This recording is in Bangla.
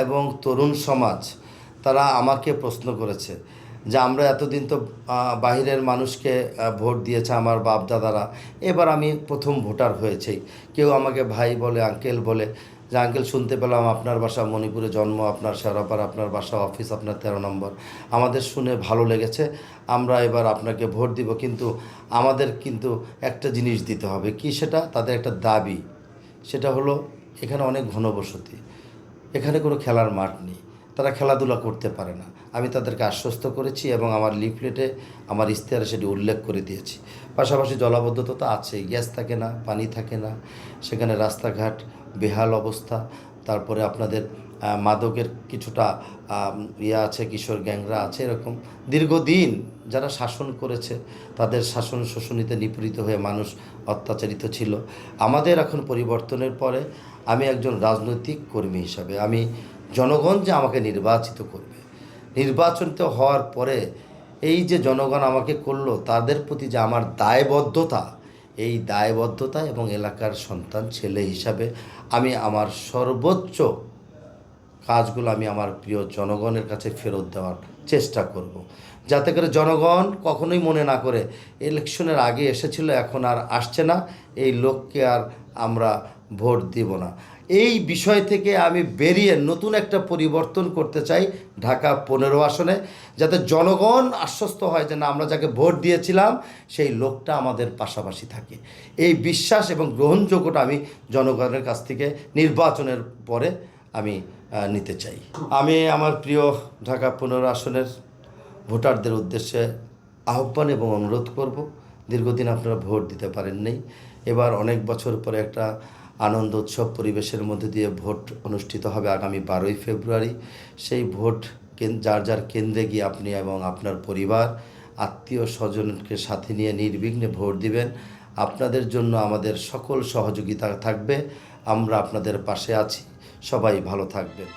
এবং তরুণ সমাজ তারা আমাকে প্রশ্ন করেছে যে আমরা এতদিন তো বাহিরের মানুষকে ভোট দিয়েছে আমার বাপ দাদারা, এবার আমি প্রথম ভোটার হয়েছি। কেউ আমাকে ভাই বলে, আঙ্কেল বলে, যে আঙ্কেল শুনতে পেলাম আপনার বাসা মণিপুরে জন্ম, আপনার শেরাপাড়া, আপনার বাসা অফিস আপনার 13 নম্বর, আমাদের শুনে ভালো লেগেছে, আমরা এবার আপনাকে ভোট দিব। কিন্তু আমাদের কিন্তু একটা জিনিস দিতে হবে, কি সেটা? তাদের একটা দাবি, সেটা হলো এখানে অনেক ঘনবসতি, এখানে কোনো খেলার মাঠ নেই, তারা খেলাধুলা করতে পারে না। আমি তাদেরকে আশ্বস্ত করেছি এবং আমার লিফলেটে, আমার ইশতেহারে সেটি উল্লেখ করে দিয়েছি। পাশাপাশি জলাবদ্ধতা তো আছেই, গ্যাস থাকে না, পানি থাকে না, সেখানে রাস্তাঘাট বেহাল অবস্থা। তারপরে আপনাদের মাদকের কিছুটা আছে, কিশোর গ্যাংরা আছে, এরকম দীর্ঘদিন যারা শাসন করেছে তাদের শাসন শোষণীতে নিপীড়িত হয়ে মানুষ অত্যাচারিত ছিল। আমাদের এখন পরিবর্তনের পরে আমি একজন রাজনৈতিক কর্মী হিসাবে, আমি জনগণ যে আমাকে নির্বাচিত করবে, নির্বাচিত হওয়ার পরে এই যে জনগণ আমাকে করলো তাদের প্রতি যে আমার দায়বদ্ধতা, এই দায়বদ্ধতা এবং এলাকার সন্তান ছেলে হিসাবে আমি আমার সর্বোচ্চ কাজগুলো আমি আমার প্রিয় জনগণের কাছে ফেরত দেওয়ার চেষ্টা করব, যাতে করে জনগণ কখনোই মনে না করে ইলেকশনের আগে এসেছিল এখন আর আসছে না, এই লোককে আর আমরা ভোট দিব না। এই বিষয় থেকে আমি বেরিয়ে নতুন একটা পরিবর্তন করতে চাই ঢাকা 15 আসনে, যাতে জনগণ আশ্বস্ত হয় যে না, আমরা যাকে ভোট দিয়েছিলাম সেই লোকটা আমাদের পাশাপাশি থাকে। এই বিশ্বাস এবং গ্রহণযোগ্যতা আমি জনগণের কাছ থেকে নির্বাচনের পরে আমি নিতে চাই। আমি আমার প্রিয় ঢাকা 15 আসনের ভোটারদের উদ্দেশ্যে আহ্বান এবং অনুরোধ করব, দীর্ঘদিন আপনারা ভোট দিতে পারেন নাই, এবার অনেক বছর পরে একটা আনন্দ উৎসব পরিবেশের মধ্যে দিয়ে ভোট অনুষ্ঠিত হবে আগামী 12ই ফেব্রুয়ারি। সেই ভোট যার যার কেন্দ্রে গিয়ে আপনি এবং আপনার পরিবার, আত্মীয় স্বজনকে সাথে নিয়ে নির্বিঘ্নে ভোট দিবেন। আপনাদের জন্য আমাদের সকল সহযোগিতা থাকবে, আমরা আপনাদের পাশে আছি। সবাই ভালো থাকবেন।